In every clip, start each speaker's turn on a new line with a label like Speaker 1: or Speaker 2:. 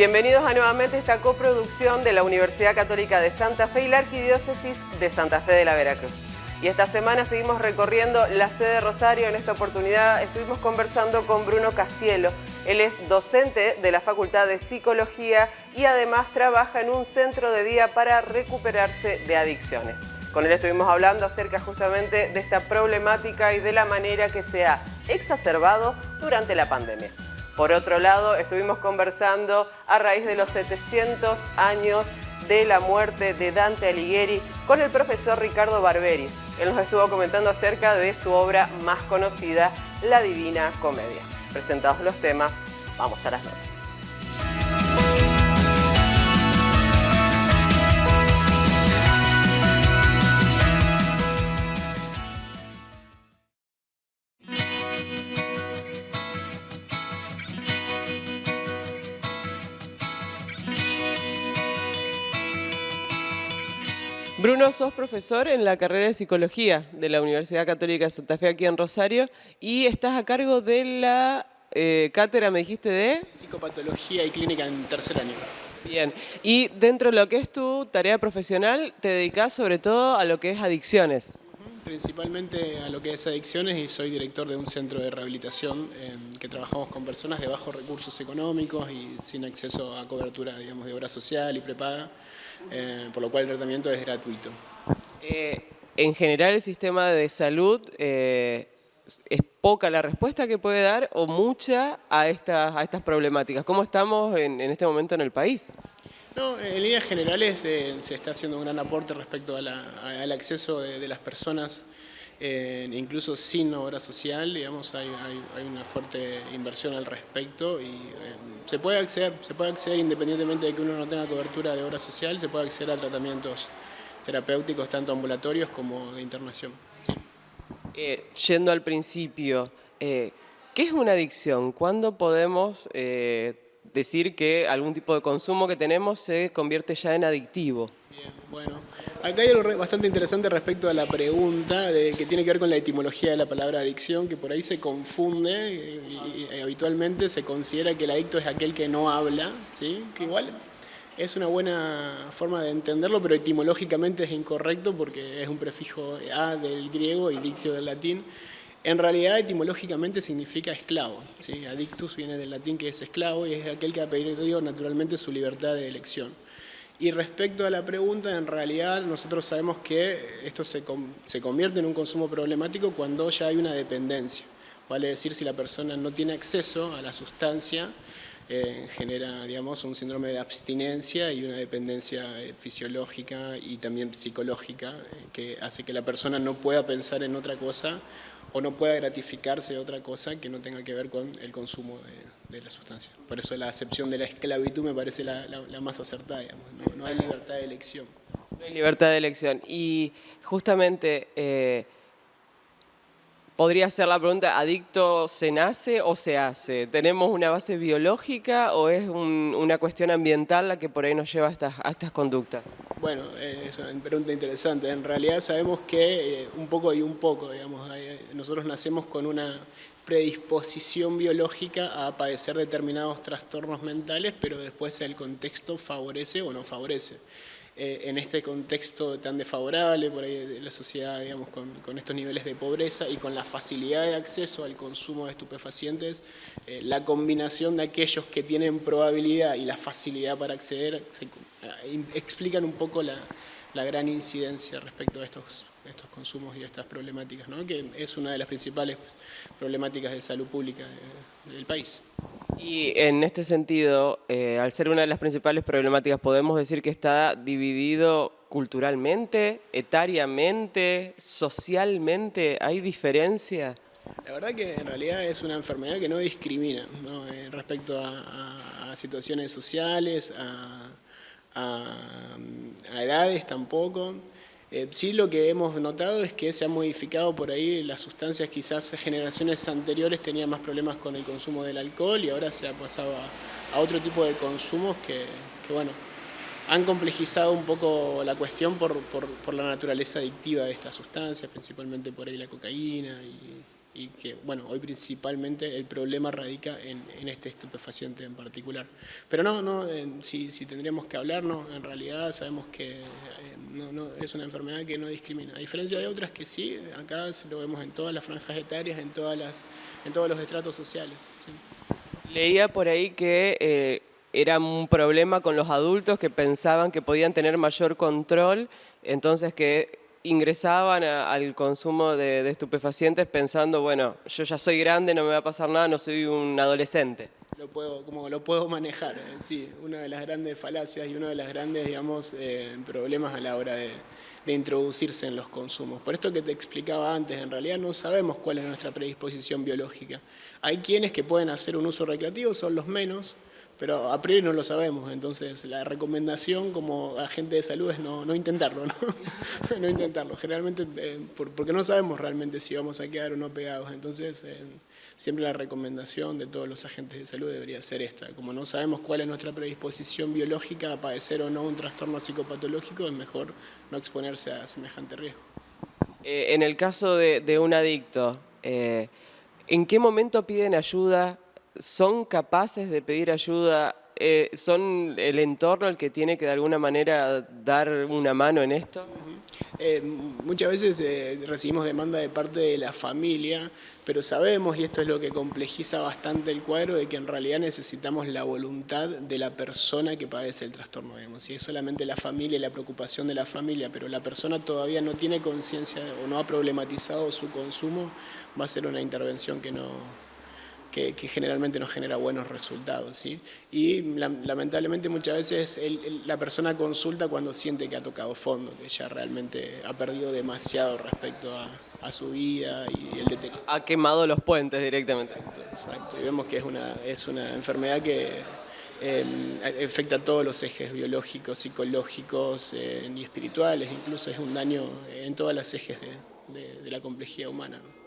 Speaker 1: Bienvenidos a nuevamente esta coproducción de la Universidad Católica de Santa Fe y la Arquidiócesis de Santa Fe de la Veracruz. Y esta semana seguimos recorriendo la sede de Rosario. En esta oportunidad estuvimos conversando con Bruno Casielo. Él es docente de la Facultad de Psicología y además trabaja en un centro de día para recuperarse de adicciones. Con él estuvimos hablando acerca justamente de esta problemática y de la manera que se ha exacerbado durante la pandemia. Por otro lado, estuvimos conversando a raíz de los 700 años de la muerte de Dante Alighieri con el profesor Ricardo Barberis. Él nos estuvo comentando acerca de su obra más conocida, La Divina Comedia. Presentados los temas, vamos a las notas. Bruno, sos profesor en la carrera de Psicología de la Universidad Católica de Santa Fe aquí en Rosario y estás a cargo de la cátedra, me dijiste, de...
Speaker 2: Psicopatología y clínica en tercer año.
Speaker 1: Bien, y dentro de lo que es tu tarea profesional te dedicas sobre todo a lo que es adicciones.
Speaker 2: Principalmente a lo que es adicciones y soy director de un centro de rehabilitación que trabajamos con personas de bajos recursos económicos y sin acceso a cobertura, digamos, de obra social y prepaga, por lo cual el tratamiento es gratuito.
Speaker 1: En general el sistema de salud es poca la respuesta que puede dar o mucha a estas problemáticas. ¿Cómo estamos en este momento en el país?
Speaker 2: No, en líneas generales se está haciendo un gran aporte respecto al acceso de las personas, incluso sin obra social, digamos, hay una fuerte inversión al respecto y se puede acceder independientemente de que uno no tenga cobertura de obra social, se puede acceder a tratamientos terapéuticos tanto ambulatorios como de internación. Sí.
Speaker 1: Yendo al principio, ¿qué es una adicción? ¿Cuándo podemos decir que algún tipo de consumo que tenemos se convierte ya en adictivo?
Speaker 2: Bien, bueno, acá hay algo bastante interesante respecto a la pregunta que tiene que ver con la etimología de la palabra adicción, que por ahí se confunde y habitualmente se considera que el adicto es aquel que no habla, ¿sí? Que igual es una buena forma de entenderlo, pero etimológicamente es incorrecto porque es un prefijo a del griego y dictio del latín. En realidad, etimológicamente significa esclavo, ¿sí? Adictus viene del latín, que es esclavo, y es aquel que ha perdido naturalmente su libertad de elección. Y respecto a la pregunta, en realidad nosotros sabemos que esto se convierte en un consumo problemático cuando ya hay una dependencia. Vale decir, si la persona no tiene acceso a la sustancia, genera, digamos, un síndrome de abstinencia y una dependencia fisiológica y también psicológica, que hace que la persona no pueda pensar en otra cosa o no pueda gratificarse de otra cosa que no tenga que ver con el consumo de la sustancia. Por eso la acepción de la esclavitud me parece la más acertada, digamos. No hay libertad de elección.
Speaker 1: No hay libertad de elección. Y justamente, podría ser la pregunta, ¿adicto se nace o se hace? ¿Tenemos una base biológica o es una cuestión ambiental la que por ahí nos lleva a estas conductas?
Speaker 2: Bueno, es una pregunta interesante. En realidad sabemos que un poco y un poco, digamos. Nosotros nacemos con una predisposición biológica a padecer determinados trastornos mentales, pero después el contexto favorece o no favorece. En este contexto tan desfavorable por ahí de la sociedad, digamos, con estos niveles de pobreza y con la facilidad de acceso al consumo de estupefacientes, la combinación de aquellos que tienen probabilidad y la facilidad para acceder explican un poco la gran incidencia respecto a estos consumos y a estas problemáticas, ¿no? Que es una de las principales problemáticas de salud pública del país.
Speaker 1: Y en este sentido, al ser una de las principales problemáticas, ¿podemos decir que está dividido culturalmente, etariamente, socialmente? ¿Hay diferencia?
Speaker 2: La verdad que en realidad es una enfermedad que no discrimina, ¿no? Respecto a situaciones sociales, a edades tampoco. Sí, lo que hemos notado es que se han modificado por ahí las sustancias, quizás generaciones anteriores tenían más problemas con el consumo del alcohol y ahora se ha pasado a otro tipo de consumos que bueno, han complejizado un poco la cuestión por la naturaleza adictiva de estas sustancias, principalmente por ahí la cocaína y que, bueno, hoy principalmente el problema radica en este estupefaciente en particular. Pero si tendríamos que hablar, no, en realidad sabemos que no, es una enfermedad que no discrimina, a diferencia de otras que sí, acá lo vemos en todas las franjas etarias, en todos los estratos sociales. ¿Sí?
Speaker 1: Leía por ahí que era un problema con los adultos que pensaban que podían tener mayor control, entonces que ingresaban al consumo de estupefacientes pensando, bueno, yo ya soy grande, no me va a pasar nada, no soy un adolescente.
Speaker 2: Lo puedo manejar, sí, una de las grandes falacias y uno de los grandes, digamos, problemas a la hora de introducirse en los consumos. Por esto que te explicaba antes, en realidad no sabemos cuál es nuestra predisposición biológica. Hay quienes que pueden hacer un uso recreativo, son los menos, pero a priori no lo sabemos, entonces la recomendación como agente de salud es no intentarlo, ¿no? No intentarlo, generalmente porque no sabemos realmente si vamos a quedar o no pegados, entonces siempre la recomendación de todos los agentes de salud debería ser esta, como no sabemos cuál es nuestra predisposición biológica a padecer o no un trastorno psicopatológico, es mejor no exponerse a semejante riesgo.
Speaker 1: En el caso de un adicto, ¿en qué momento piden ayuda? ¿Son capaces de pedir ayuda? ¿Son el entorno el que tiene que de alguna manera dar una mano en esto?
Speaker 2: Muchas veces recibimos demanda de parte de la familia, pero sabemos, y esto es lo que complejiza bastante el cuadro, de que en realidad necesitamos la voluntad de la persona que padece el trastorno. Digamos. Si es solamente la familia y la preocupación de la familia, pero la persona todavía no tiene conciencia o no ha problematizado su consumo, va a ser una intervención que generalmente no genera buenos resultados, ¿sí? Y lamentablemente muchas veces la persona consulta cuando siente que ha tocado fondo, que ya realmente ha perdido demasiado respecto a su vida y el deterioro.
Speaker 1: Ha quemado los puentes directamente.
Speaker 2: Exacto. Y vemos que es una enfermedad que afecta a todos los ejes biológicos, psicológicos y espirituales, incluso es un daño en todos los ejes de la complejidad humana, ¿no?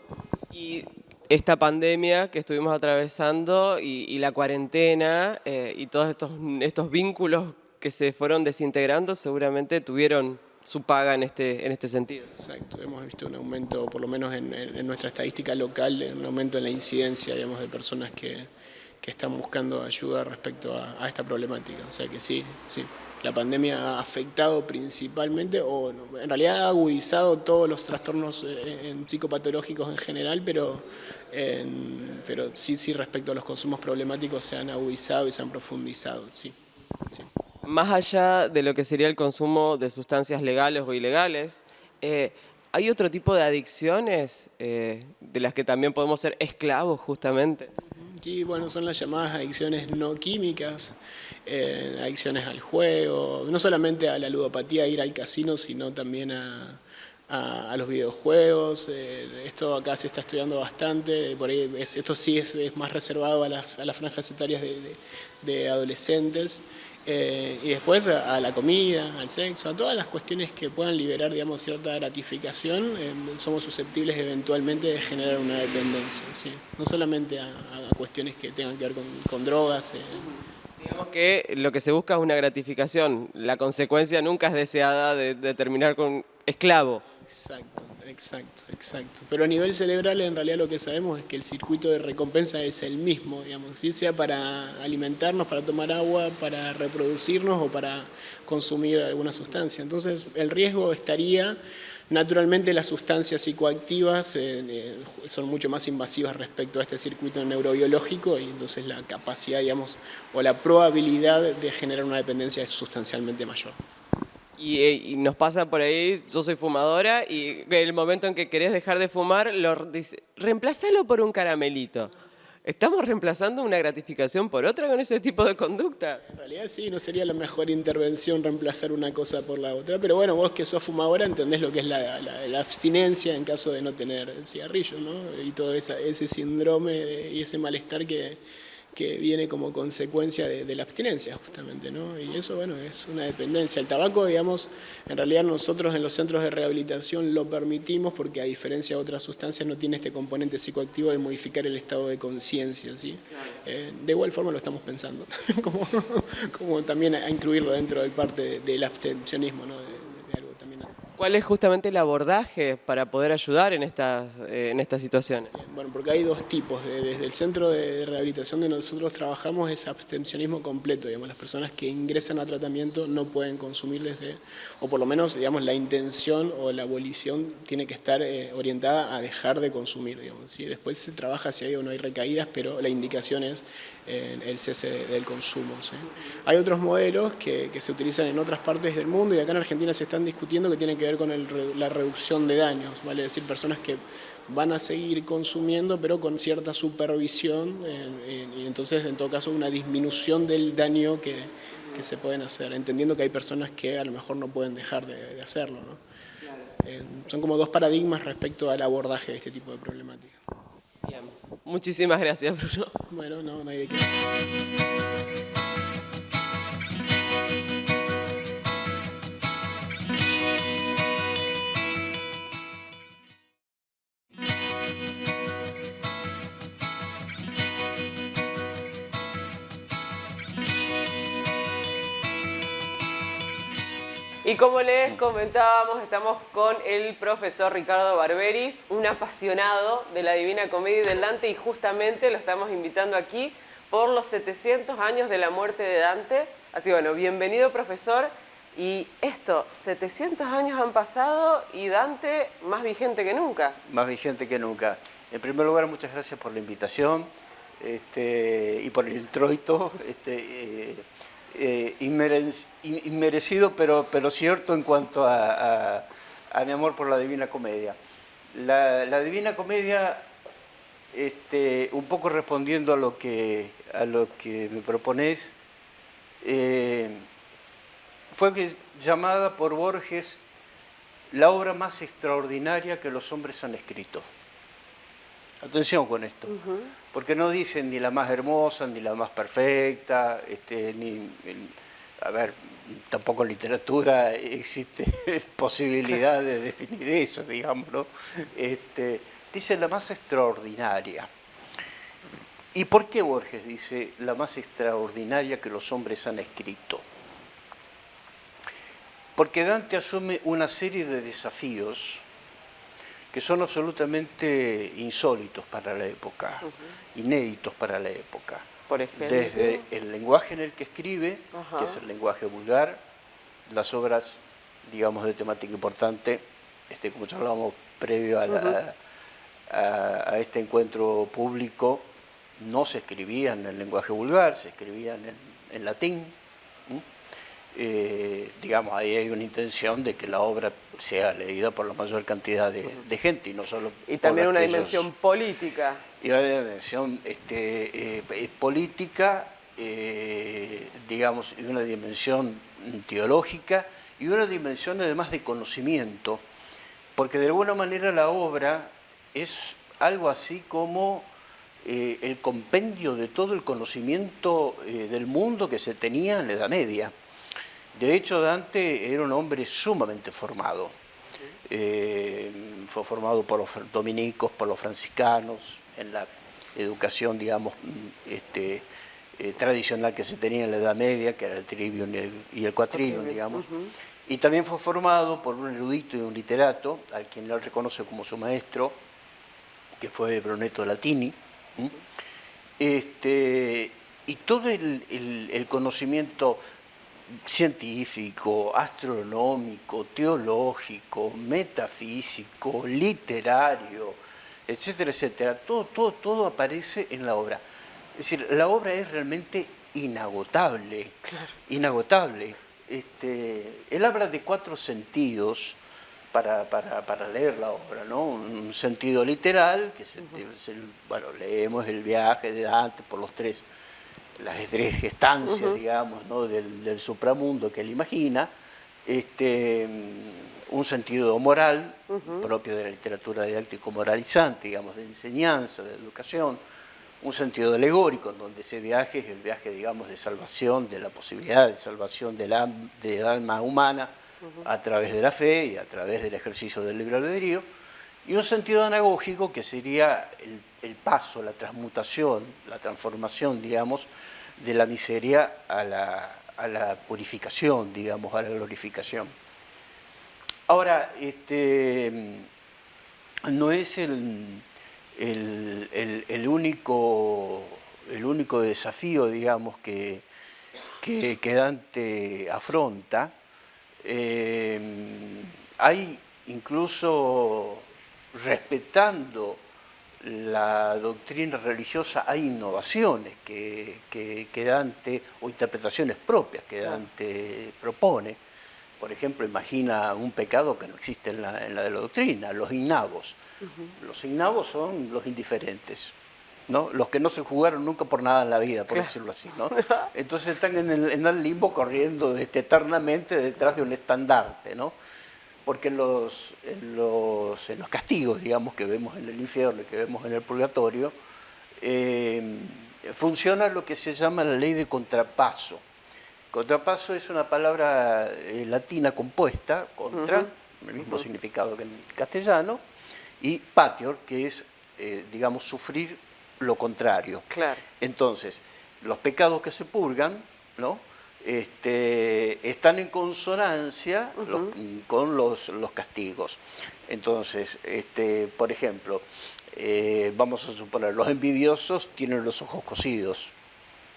Speaker 1: Y esta pandemia que estuvimos atravesando y la cuarentena y todos estos vínculos que se fueron desintegrando seguramente tuvieron su paga en este sentido.
Speaker 2: Exacto, hemos visto un aumento, por lo menos en nuestra estadística local, un aumento en la incidencia, digamos, de personas que están buscando ayuda respecto a esta problemática. O sea que sí, la pandemia ha afectado principalmente, o en realidad ha agudizado todos los trastornos psicopatológicos en general, pero sí respecto a los consumos problemáticos se han agudizado y se han profundizado, sí.
Speaker 1: Más allá de lo que sería el consumo de sustancias legales o ilegales, ¿hay otro tipo de adicciones de las que también podemos ser esclavos justamente?
Speaker 2: Sí, bueno, son las llamadas adicciones no químicas, adicciones al juego, no solamente a la ludopatía, ir al casino, sino también a los videojuegos. Esto acá se está estudiando bastante, por ahí esto sí es más reservado a las franjas etarias de adolescentes. Y después a la comida, al sexo, a todas las cuestiones que puedan liberar, digamos, cierta gratificación, somos susceptibles eventualmente de generar una dependencia, ¿sí? No solamente a cuestiones que tengan que ver con drogas.
Speaker 1: Digamos que lo que se busca es una gratificación, la consecuencia nunca es deseada de terminar con esclavo.
Speaker 2: Exacto. Pero a nivel cerebral en realidad lo que sabemos es que el circuito de recompensa es el mismo, digamos, ¿sí? Sea para alimentarnos, para tomar agua, para reproducirnos o para consumir alguna sustancia. Entonces el riesgo estaría, naturalmente las sustancias psicoactivas son mucho más invasivas respecto a este circuito neurobiológico y entonces la capacidad, digamos, o la probabilidad de generar una dependencia es sustancialmente mayor.
Speaker 1: Y nos pasa por ahí, yo soy fumadora y en el momento en que querés dejar de fumar, reemplazalo por un caramelito. ¿Estamos reemplazando una gratificación por otra con ese tipo de conducta?
Speaker 2: En realidad sí, no sería la mejor intervención reemplazar una cosa por la otra, pero bueno, vos que sos fumadora entendés lo que es la abstinencia en caso de no tener el cigarrillo, ¿no? Y todo ese síndrome y ese malestar que viene como consecuencia de la abstinencia justamente, ¿no? Y eso, bueno, es una dependencia. El tabaco, digamos, en realidad nosotros en los centros de rehabilitación lo permitimos porque a diferencia de otras sustancias no tiene este componente psicoactivo de modificar el estado de conciencia, ¿sí? De igual forma lo estamos pensando, como también a incluirlo dentro de parte del abstencionismo, ¿no? De algo también.
Speaker 1: ¿Cuál es justamente el abordaje para poder ayudar en estas situaciones?
Speaker 2: Bueno, porque hay dos tipos. Desde el centro de rehabilitación de nosotros trabajamos es abstencionismo completo. Digamos, las personas que ingresan a tratamiento no pueden consumir o por lo menos, digamos, la intención o la abolición tiene que estar orientada a dejar de consumir. Digamos, ¿sí? Después se trabaja si hay o no hay recaídas, pero la indicación es el cese del consumo. ¿Sí? Hay otros modelos que se utilizan en otras partes del mundo y acá en Argentina se están discutiendo que tienen que ver con la reducción de daños, ¿vale? Es decir, personas que van a seguir consumiendo pero con cierta supervisión y entonces en todo caso una disminución del daño que se pueden hacer, entendiendo que hay personas que a lo mejor no pueden dejar de hacerlo, ¿no? Son como dos paradigmas respecto al abordaje de este tipo de problemática.
Speaker 1: Bien. Muchísimas gracias, Bruno.
Speaker 2: Bueno, no hay de qué.
Speaker 1: Y como les comentábamos, estamos con el profesor Ricardo Barberis, un apasionado de la Divina Comedia y del Dante, y justamente lo estamos invitando aquí por los 700 años de la muerte de Dante. Así que bueno, bienvenido, profesor. Y 700 años han pasado y Dante más vigente que nunca.
Speaker 3: Más vigente que nunca. En primer lugar, muchas gracias por la invitación y por el introito. Inmerecido, pero cierto en cuanto a mi amor por la Divina Comedia. La Divina Comedia, un poco respondiendo a lo que me proponés, fue llamada por Borges la obra más extraordinaria que los hombres han escrito. Atención con esto, porque no dicen ni la más hermosa, ni la más perfecta, tampoco en literatura existe posibilidad de definir eso, digamos, ¿no? Dice la más extraordinaria. ¿Y por qué Borges dice la más extraordinaria que los hombres han escrito? Porque Dante asume una serie de desafíos que son absolutamente insólitos para la época, inéditos para la época.
Speaker 1: Por ejemplo,
Speaker 3: desde el lenguaje en el que escribe, que es el lenguaje vulgar, las obras, digamos, de temática importante, como ya hablábamos previo a este encuentro público, no se escribían en el lenguaje vulgar, se escribían en latín. Digamos, ahí hay una intención de que la obra sea leída por la mayor cantidad de gente y no solo
Speaker 1: y también una dimensión política.
Speaker 3: Y una dimensión política, digamos, y una dimensión teológica y una dimensión además de conocimiento, porque de alguna manera la obra es algo así como el compendio de todo el conocimiento del mundo que se tenía en la Edad Media. De hecho, Dante era un hombre sumamente formado. Fue formado por los dominicos, por los franciscanos, en la educación, digamos, tradicional que se tenía en la Edad Media, que era el trivium y el quatrivium, digamos. Y también fue formado por un erudito y un literato, al quien él reconoce como su maestro, que fue Brunetto Latini. Y todo el conocimiento científico, astronómico, teológico, metafísico, literario, etcétera, etcétera, todo aparece en la obra. Es decir, la obra es realmente inagotable, inagotable. Él habla de 4 sentidos para leer la obra, ¿no? Un sentido literal, que bueno, leemos el viaje de Dante por las 3 estancias, digamos, ¿no? del supramundo que él imagina, un sentido moral, propio de la literatura didáctico-moralizante, digamos, de enseñanza, de educación, un sentido alegórico, en donde ese viaje es el viaje, digamos, de salvación, de la posibilidad de salvación del alma humana a través de la fe y a través del ejercicio del libre albedrío, y un sentido anagógico que sería el paso, la transmutación, la transformación, digamos, de la miseria a la purificación, digamos, a la glorificación. Ahora, no es el único desafío, digamos, que Dante afronta. Hay incluso, respetando la doctrina religiosa, hay innovaciones que Dante, o interpretaciones propias que Dante propone. Por ejemplo, imagina un pecado que no existe en la de la doctrina, los ignavos. Los ignavos son los indiferentes, ¿no? Los que no se jugaron nunca por nada en la vida, por decirlo así, ¿no? Entonces están en el limbo corriendo eternamente detrás de un estandarte, ¿no? Porque en los castigos, digamos, que vemos en el infierno y que vemos en el purgatorio, funciona lo que se llama la ley de contrapaso. Contrapaso es una palabra latina compuesta, contra, el mismo significado que en castellano, y patior, que es, digamos, sufrir lo contrario.
Speaker 1: Claro.
Speaker 3: Entonces, los pecados que se purgan, ¿no? Están en consonancia con los castigos. Entonces, por ejemplo, vamos a suponer, los envidiosos tienen los ojos cosidos.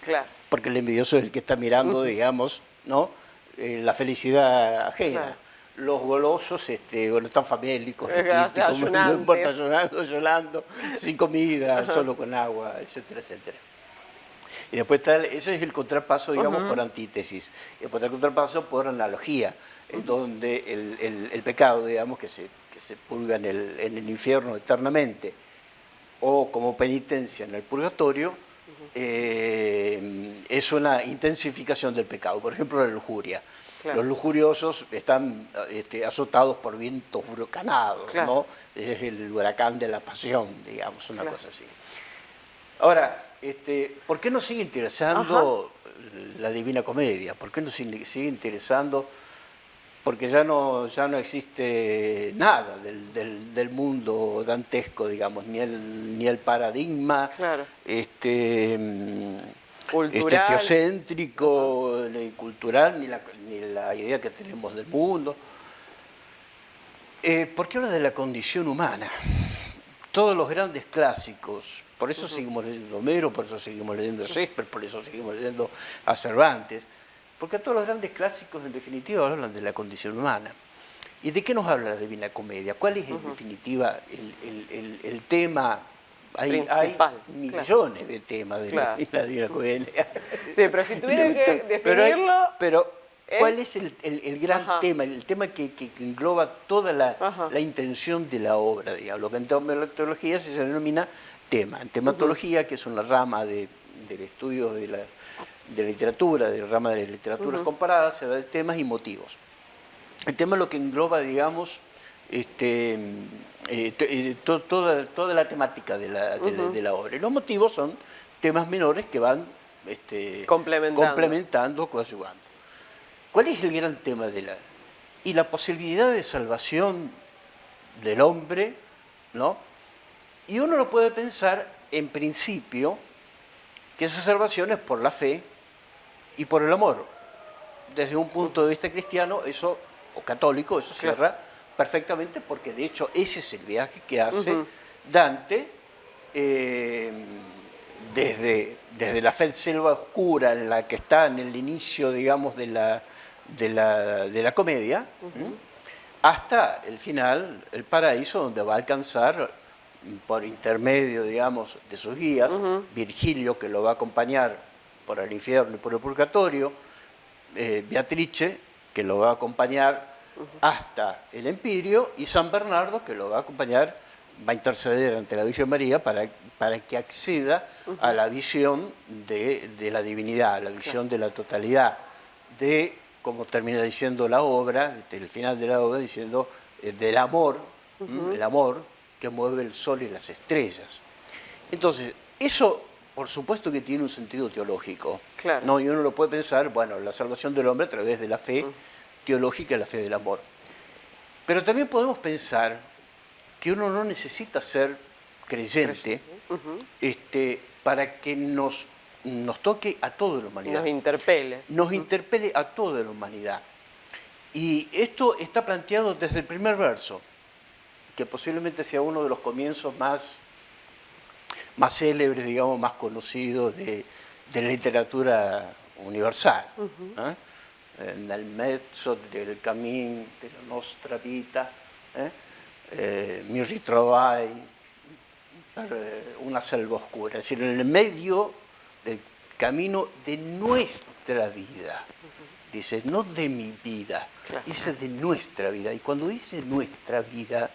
Speaker 1: Claro.
Speaker 3: Porque el envidioso es el que está mirando, digamos, ¿no? La felicidad ajena.
Speaker 1: Claro.
Speaker 3: Los golosos, bueno, están famélicos,
Speaker 1: Ayunantes.
Speaker 3: no importa, llorando, sin comida, solo con agua, etcétera, etcétera. Y después está, ese es el contrapaso, digamos, por antítesis. Y después está el contrapaso por analogía, en donde el pecado, digamos, que se purga en el infierno eternamente, o como penitencia en el purgatorio, es una intensificación del pecado. Por ejemplo, la lujuria. Claro. Los lujuriosos están azotados por vientos huracanados, claro, ¿no? Es el huracán de la pasión, digamos, una cosa así. Ahora, ¿por qué nos sigue interesando la Divina Comedia? ¿Por qué nos sigue interesando? Porque ya no existe nada del mundo dantesco, digamos, ni el paradigma, claro,
Speaker 1: cultural,
Speaker 3: teocéntrico, ni cultural, ni la idea que tenemos del mundo. ¿Por qué habla de la condición humana? Todos los grandes clásicos, por eso seguimos leyendo a Homero, por eso seguimos leyendo a Shakespeare, por eso seguimos leyendo a Cervantes, porque todos los grandes clásicos en definitiva hablan de la condición humana. ¿Y de qué nos habla la Divina Comedia? ¿Cuál es en definitiva el tema? Hay millones de temas de la Divina Comedia.
Speaker 1: Sí, pero si tuviera que definirlo...
Speaker 3: Pero ¿cuál es el gran tema? El tema que engloba toda la intención de la obra, digamos. Lo que en teología se denomina tema. En tematología, que es una rama del estudio de la literatura, de la rama de literaturas comparadas, se da de temas y motivos. El tema es lo que engloba, digamos, toda la temática de la obra. Y los motivos son temas menores que van complementando, coadyuvando. ¿Cuál es el gran tema y la posibilidad de salvación del hombre, ¿no? Y uno lo puede pensar, en principio, que esa salvación es por la fe y por el amor. Desde un punto de vista cristiano, o católico, eso cierra perfectamente, porque de hecho ese es el viaje que hace Dante desde la selva oscura en la que está en el inicio, digamos, de la comedia, hasta el final, el paraíso, donde va a alcanzar, por intermedio, digamos, de sus guías, Virgilio, que lo va a acompañar por el infierno y por el purgatorio, Beatrice, que lo va a acompañar hasta el Empirio, y San Bernardo, que lo va a acompañar, va a interceder ante la Virgen María para que acceda a la visión de la divinidad, a la visión de la totalidad, de, como termina diciendo la obra, el final de la obra, diciendo del amor, el amor que mueve el sol y las estrellas. Entonces, eso, por supuesto que tiene un sentido teológico, ¿no? Y uno lo puede pensar, bueno, la salvación del hombre a través de la fe teológica y la fe del amor. Pero también podemos pensar que uno no necesita ser creyente para que nos toque a toda la humanidad.
Speaker 1: Nos interpele.
Speaker 3: Nos interpele a toda la humanidad. Y esto está planteado desde el primer verso, que posiblemente sea uno de los comienzos más célebres, digamos, más conocidos de la literatura universal. Nel mezzo del cammin della nostra vita mi ritrovai per una selva oscura, es decir, en el medio del camino de nuestra vida. Dice, no de mi vida, dice de nuestra vida. Y cuando dice nuestra vida,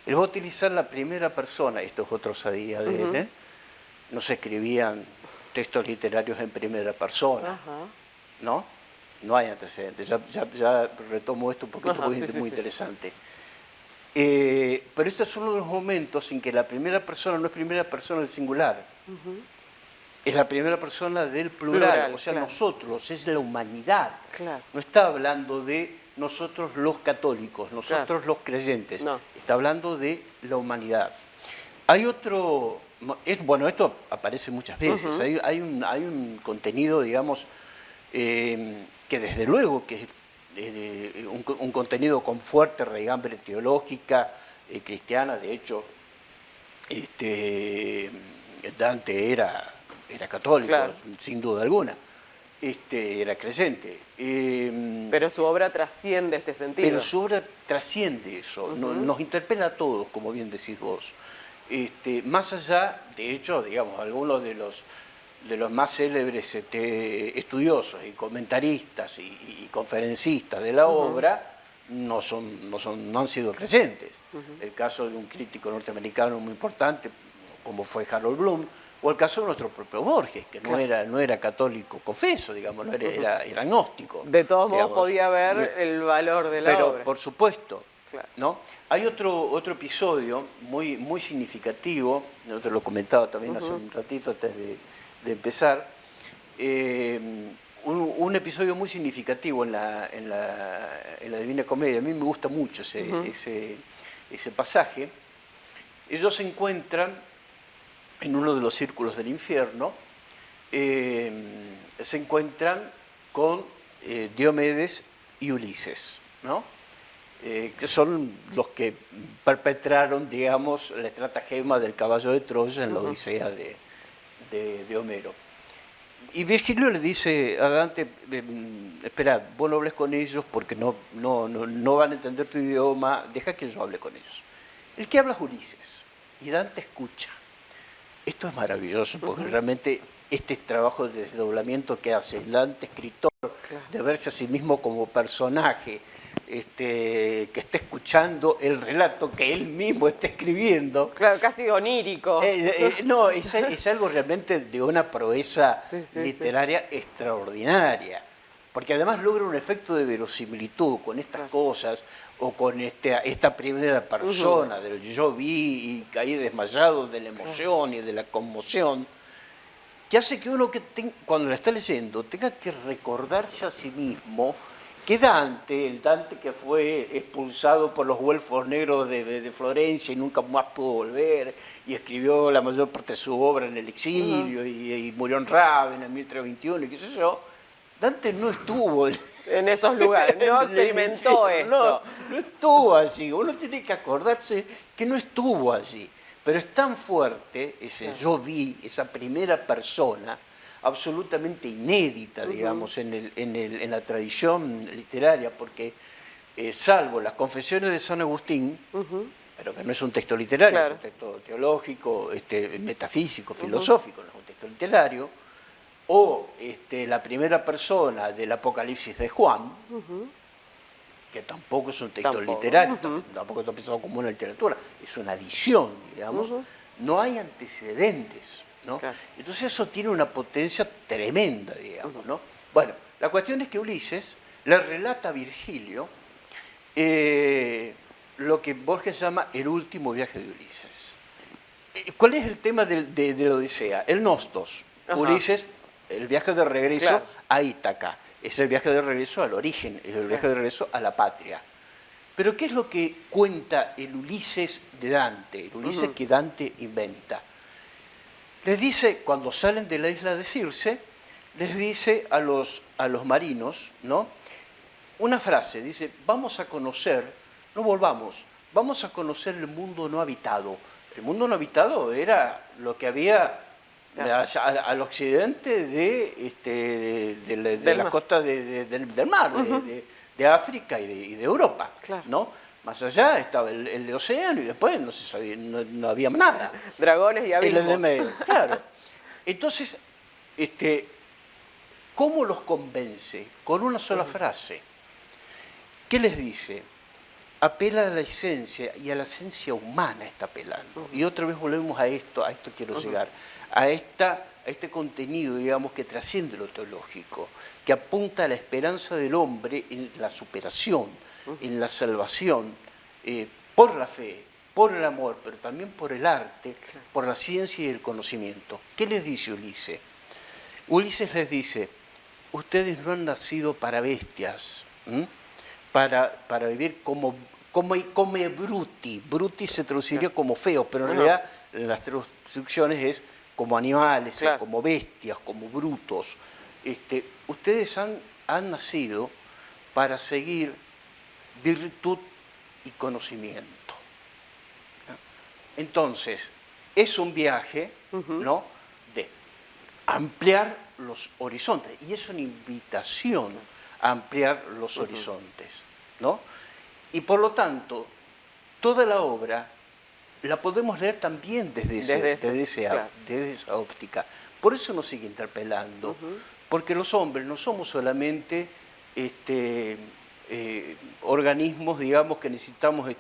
Speaker 3: él va a utilizar la primera persona, esto es otra osadía de él, no se escribían textos literarios en primera persona, ¿no? No hay antecedentes, ya retomo esto porque esto es muy interesante. Pero este es uno de los momentos en que la primera persona no es primera persona del singular, es la primera persona del plural, o sea, nosotros, es la humanidad. No está hablando de nosotros los católicos, nosotros los creyentes, está hablando de la humanidad. Hay otro, bueno, esto aparece muchas veces, hay un contenido, digamos, que desde luego que es un contenido con fuerte raigambre teológica, cristiana. De hecho, Dante era católico, sin duda alguna, era creyente.
Speaker 1: Pero su obra trasciende este sentido.
Speaker 3: Pero su obra trasciende eso, nos interpela a todos, como bien decís vos. Más allá, de hecho, digamos, algunos de los más célebres estudiosos y comentaristas y conferencistas de la obra no han sido creyentes. El caso de un crítico norteamericano muy importante, como fue Harold Bloom, o el caso de nuestro propio Borges, que no era católico confeso, digamos, era agnóstico.
Speaker 1: De todos modos podía ver el valor de la obra.
Speaker 3: Pero, por supuesto, ¿no? Hay otro episodio muy significativo, yo te lo comentaba también hace un ratito antes de empezar, un episodio muy significativo en la Divina Comedia. A mí me gusta mucho ese pasaje. Ellos se encuentran en uno de los círculos del infierno, se encuentran con Diomedes y Ulises, ¿no? Que son los que perpetraron, digamos, la estratagema del caballo de Troya en la Odisea de Homero. Y Virgilio le dice a Dante, espera, vos no hables con ellos porque no van a entender tu idioma, deja que yo hable con ellos. El que habla es Ulises, y Dante escucha. Esto es maravilloso porque realmente este trabajo de desdoblamiento que hace Dante, escritor, de verse a sí mismo como personaje, que está escuchando el relato que él mismo está escribiendo.
Speaker 1: Claro, casi onírico.
Speaker 3: No, es algo realmente de una proeza literaria extraordinaria, porque además logra un efecto de verosimilitud con estas cosas, o con esta primera persona del yo vi y caí desmayado de la emoción y de la conmoción, que hace que uno cuando la está leyendo tenga que recordarse a sí mismo que el Dante que fue expulsado por los güelfos negros de Florencia y nunca más pudo volver, y escribió la mayor parte de su obra en el exilio, y murió en Rávena en 1321, y qué sé yo, Dante no estuvo
Speaker 1: en esos lugares, no experimentó esto.
Speaker 3: No estuvo allí. Uno tiene que acordarse que no estuvo allí. Pero es tan fuerte ese yo vi, esa primera persona, absolutamente inédita, digamos, en la tradición literaria, porque salvo las Confesiones de San Agustín, pero que no es un texto literario, es un texto teológico, metafísico, filosófico, no es un texto literario, o la primera persona del Apocalipsis de Juan, que tampoco es un texto literario, tampoco está pensado como una literatura, es una visión, digamos, no hay antecedentes, ¿no? Entonces eso tiene una potencia tremenda, digamos, ¿no? Bueno, la cuestión es que Ulises le relata a Virgilio lo que Borges llama el último viaje de Ulises. ¿Cuál es el tema de la Odisea? El Nostos. Ulises, el viaje de regreso a Ítaca, es el viaje de regreso al origen, es el viaje de regreso a la patria. Pero ¿qué es lo que cuenta el Ulises de Dante, el Ulises que Dante inventa? Les dice, cuando salen de la isla de Circe, les dice a los marinos, ¿no? una frase, dice, vamos a conocer, no volvamos, vamos a conocer el mundo no habitado. El mundo no habitado era lo que había al occidente de la costa del mar, de África y de Europa, ¿no? Más allá estaba el océano y después no se sabía, no había nada.
Speaker 1: Dragones y abismos.
Speaker 3: Claro. Entonces, ¿cómo los convence? Con una sola frase. ¿Qué les dice? Apela a la esencia, y a la esencia humana está apelando. Y otra vez volvemos a esto quiero llegar, a este contenido, digamos, que trasciende lo teológico, que apunta a la esperanza del hombre en la superación, en la salvación, por la fe, por el amor, pero también por el arte, por la ciencia y el conocimiento. ¿Qué les dice Ulises? Ulises les dice, ustedes no han nacido para bestias, para vivir como bruti. Bruti se traduciría como feo, pero en realidad en las traducciones es como animales, como bestias, como brutos. Ustedes han nacido para seguir virtud y conocimiento. Entonces, es un viaje, ¿no?, de ampliar los horizontes, y es una invitación a ampliar los horizontes, ¿no? Y por lo tanto, toda la obra la podemos leer también desde esa óptica. Por eso nos sigue interpelando, porque los hombres no somos solamente organismos, digamos, que necesitamos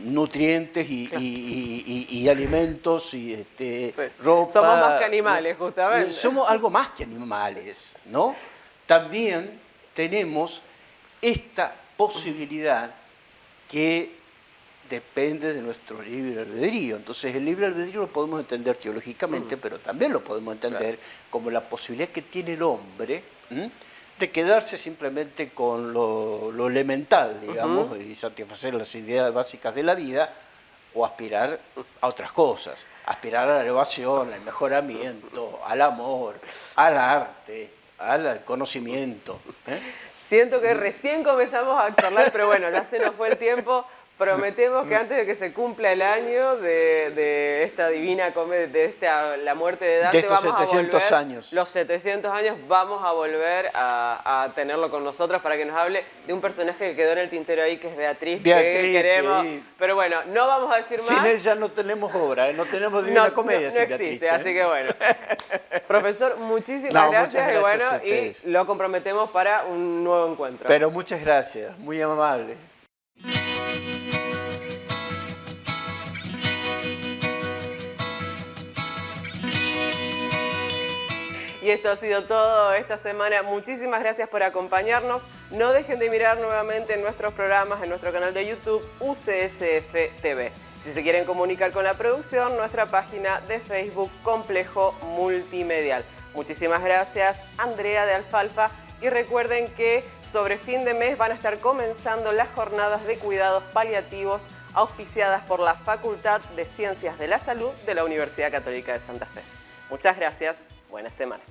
Speaker 3: nutrientes y alimentos y ropa.
Speaker 1: Somos más que animales, justamente.
Speaker 3: Somos algo más que animales, ¿no? También tenemos esta posibilidad que depende de nuestro libre albedrío. Entonces el libre albedrío lo podemos entender teológicamente, pero también lo podemos entender como la posibilidad que tiene el hombre de quedarse simplemente con lo elemental, digamos, y satisfacer las ideas básicas de la vida, o aspirar a otras cosas, aspirar a la elevación, al mejoramiento, al amor, al arte, al conocimiento.
Speaker 1: Siento que recién comenzamos a charlar, pero bueno, ya se nos fue el tiempo. Prometemos que antes de que se cumpla el año de esta divina comedia, de la muerte de Dante,
Speaker 3: de estos
Speaker 1: vamos
Speaker 3: 700
Speaker 1: a volver,
Speaker 3: años.
Speaker 1: Los 700 años, vamos a volver a tenerlo con nosotros para que nos hable de un personaje que quedó en el tintero ahí, que es Beatriz, que queremos. Sí. Pero bueno, no vamos a decir más.
Speaker 3: Sin ella no tenemos obra, no tenemos divina comedia sin
Speaker 1: existe,
Speaker 3: Beatriz.
Speaker 1: Así que bueno. Profesor, muchísimas gracias, y bueno, y lo comprometemos para un nuevo encuentro.
Speaker 3: Pero muchas gracias, muy amable.
Speaker 1: Y esto ha sido todo esta semana. Muchísimas gracias por acompañarnos. No dejen de mirar nuevamente nuestros programas en nuestro canal de YouTube UCSF TV. Si se quieren comunicar con la producción, nuestra página de Facebook Complejo Multimedial. Muchísimas gracias, Andrea de Alfalfa. Y recuerden que sobre fin de mes van a estar comenzando las jornadas de cuidados paliativos auspiciadas por la Facultad de Ciencias de la Salud de la Universidad Católica de Santa Fe. Muchas gracias. Buena semana.